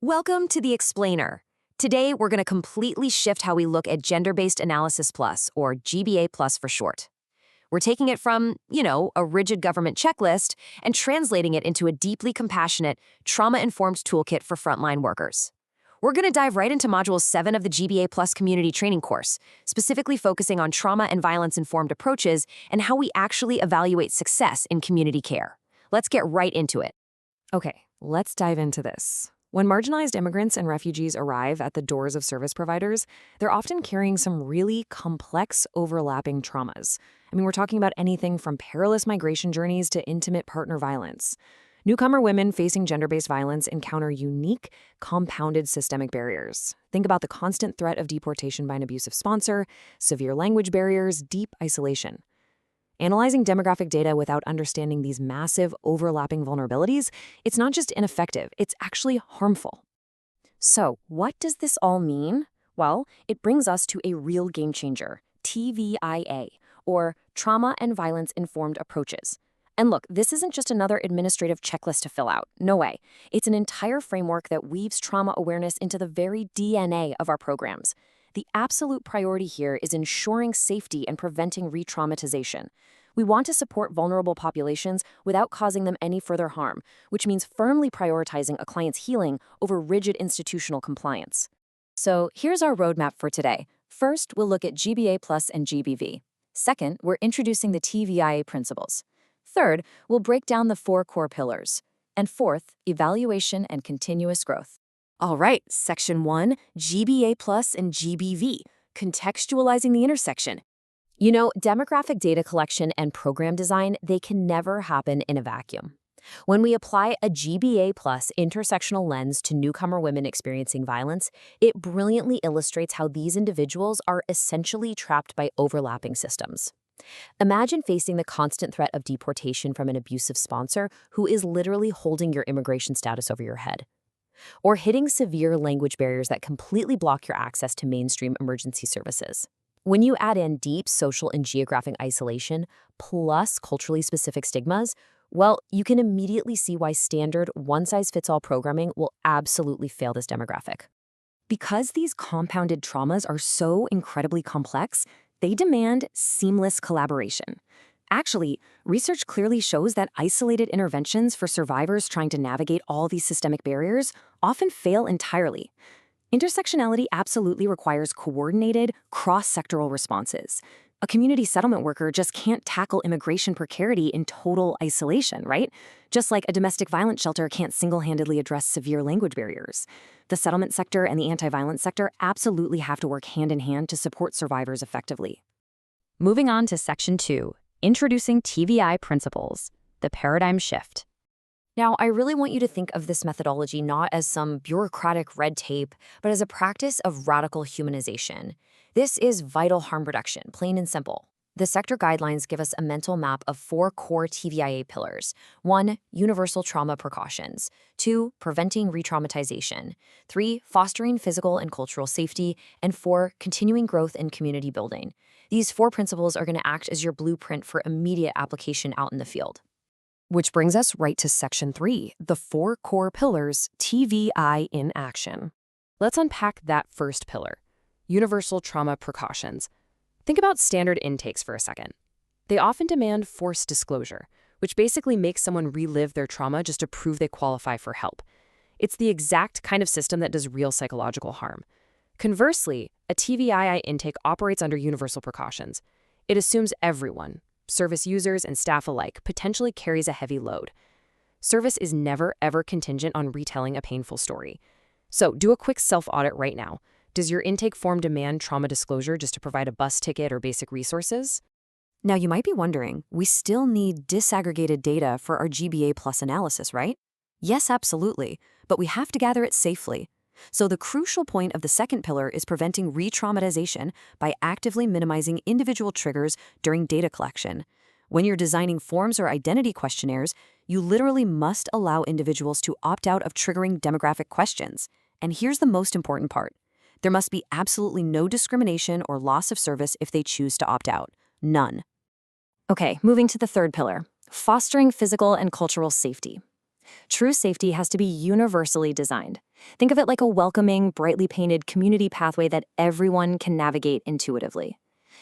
Welcome to The Explainer. Today, we're going to completely shift how we look at Gender-Based Analysis Plus, or GBA Plus for short. We're taking it from, a rigid government checklist and translating it into a deeply compassionate, trauma-informed toolkit for frontline workers. We're going to dive right into Module 7 of the GBA Plus community training course, specifically focusing on trauma and violence-informed approaches and how we actually evaluate success in community care. Let's get right into it. Okay, let's dive into this. When marginalized immigrants and refugees arrive at the doors of service providers, they're often carrying some really complex, overlapping traumas. We're talking about anything from perilous migration journeys to intimate partner violence. Newcomer women facing gender-based violence encounter unique, compounded systemic barriers. Think about the constant threat of deportation by an abusive sponsor, severe language barriers, deep isolation. Analyzing demographic data without understanding these massive, overlapping vulnerabilities, it's not just ineffective, it's actually harmful. So, what does this all mean? Well, it brings us to a real game changer, TVIA, or Trauma and Violence-Informed Approaches. And look, this isn't just another administrative checklist to fill out. No way. It's an entire framework that weaves trauma awareness into the very DNA of our programs. The absolute priority here is ensuring safety and preventing re-traumatization. We want to support vulnerable populations without causing them any further harm, which means firmly prioritizing a client's healing over rigid institutional compliance. So here's our roadmap for today. First, we'll look at GBA Plus and GBV. Second, we're introducing the TVIA principles. Third, we'll break down the 4 core pillars. And fourth, evaluation and continuous growth. All right, Section 1, GBA Plus and GBV, contextualizing the intersection. Demographic data collection and program design, they can never happen in a vacuum. When we apply a GBA Plus intersectional lens to newcomer women experiencing violence, it brilliantly illustrates how these individuals are essentially trapped by overlapping systems. Imagine facing the constant threat of deportation from an abusive sponsor who is literally holding your immigration status over your head. Or hitting severe language barriers that completely block your access to mainstream emergency services. When you add in deep social and geographic isolation, plus culturally specific stigmas, well, you can immediately see why standard one-size-fits-all programming will absolutely fail this demographic. Because these compounded traumas are so incredibly complex, they demand seamless collaboration. Actually, research clearly shows that isolated interventions for survivors trying to navigate all these systemic barriers often fail entirely. Intersectionality absolutely requires coordinated, cross-sectoral responses. A community settlement worker just can't tackle immigration precarity in total isolation, right? Just like a domestic violence shelter can't single-handedly address severe language barriers. The settlement sector and the anti-violence sector absolutely have to work hand-in-hand to support survivors effectively. Moving on to Section 2, Introducing TVI Principles, the Paradigm Shift. Now, I really want you to think of this methodology not as some bureaucratic red tape, but as a practice of radical humanization. This is vital harm reduction, plain and simple. The sector guidelines give us a mental map of 4 core TVIA pillars. 1, universal trauma precautions. 2, preventing re-traumatization. 3, fostering physical and cultural safety. And 4, continuing growth and community building. These 4 principles are going to act as your blueprint for immediate application out in the field. Which brings us right to Section 3, the 4 core pillars, TVI in action. Let's unpack that first pillar, universal trauma precautions. Think about standard intakes for a second. They often demand forced disclosure, which basically makes someone relive their trauma just to prove they qualify for help. It's the exact kind of system that does real psychological harm. Conversely, a TVII intake operates under universal precautions. It assumes everyone, service users and staff alike, potentially carries a heavy load. Service is never, ever contingent on retelling a painful story. So do a quick self-audit right now. Does your intake form demand trauma disclosure just to provide a bus ticket or basic resources? Now you might be wondering, we still need disaggregated data for our GBA Plus analysis, right? Yes, absolutely, but we have to gather it safely. So the crucial point of the second pillar is preventing re-traumatization by actively minimizing individual triggers during data collection. When you're designing forms or identity questionnaires, you literally must allow individuals to opt out of triggering demographic questions. And here's the most important part. There must be absolutely no discrimination or loss of service if they choose to opt out. None. Okay, moving to the third pillar, fostering physical and cultural safety. True safety has to be universally designed. Think of it like a welcoming, brightly painted community pathway that everyone can navigate intuitively.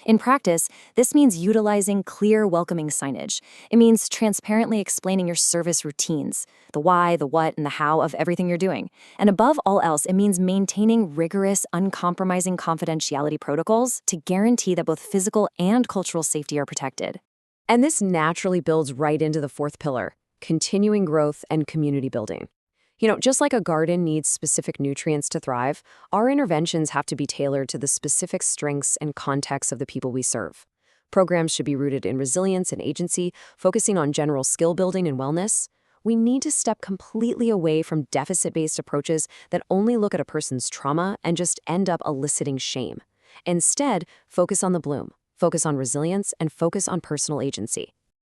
In practice, this means utilizing clear, welcoming signage. It means transparently explaining your service routines, the why, the what, and the how of everything you're doing. And above all else, it means maintaining rigorous, uncompromising confidentiality protocols to guarantee that both physical and cultural safety are protected. And this naturally builds right into the fourth pillar: continuing growth and community building. Just like a garden needs specific nutrients to thrive, our interventions have to be tailored to the specific strengths and contexts of the people we serve. Programs should be rooted in resilience and agency, focusing on general skill building and wellness. We need to step completely away from deficit-based approaches that only look at a person's trauma and just end up eliciting shame. Instead, focus on the bloom, focus on resilience, and focus on personal agency.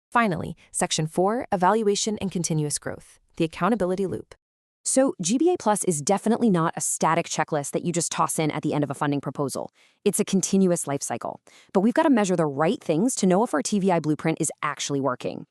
Finally, Section 4, Evaluation and Continuous Growth, the accountability loop. So GBA Plus is definitely not a static checklist that you just toss in at the end of a funding proposal. It's a continuous life cycle. But we've got to measure the right things to know if our TVI blueprint is actually working.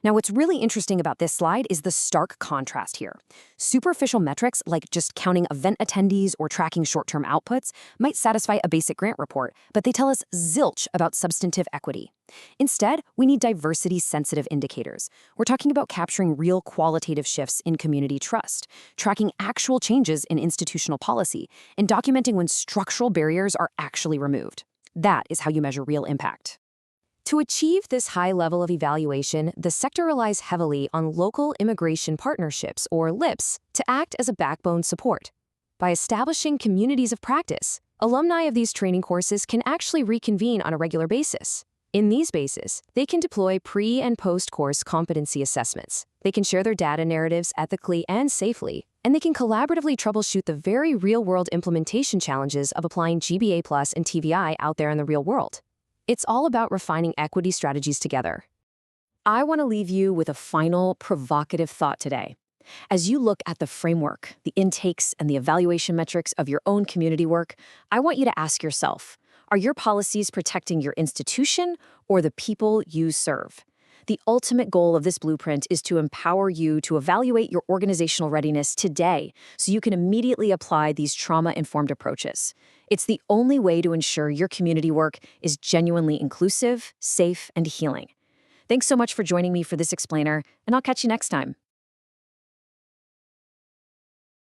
Now, what's really interesting about this slide is the stark contrast here. Superficial metrics like just counting event attendees or tracking short-term outputs might satisfy a basic grant report, but they tell us zilch about substantive equity. Instead, we need diversity-sensitive indicators. We're talking about capturing real qualitative shifts in community trust, tracking actual changes in institutional policy, and documenting when structural barriers are actually removed. That is how you measure real impact. To achieve this high level of evaluation, the sector relies heavily on local immigration partnerships, or LIPs, to act as a backbone support. By establishing communities of practice, alumni of these training courses can actually reconvene on a regular basis. In these spaces, they can deploy pre- and post-course competency assessments. They can share their data narratives ethically and safely, and they can collaboratively troubleshoot the very real-world implementation challenges of applying GBA Plus and TVI out there in the real world. It's all about refining equity strategies together. I want to leave you with a final provocative thought today. As you look at the framework, the intakes, and the evaluation metrics of your own community work, I want you to ask yourself, are your policies protecting your institution or the people you serve? The ultimate goal of this blueprint is to empower you to evaluate your organizational readiness today so you can immediately apply these trauma-informed approaches. It's the only way to ensure your community work is genuinely inclusive, safe, and healing. Thanks so much for joining me for this explainer, and I'll catch you next time.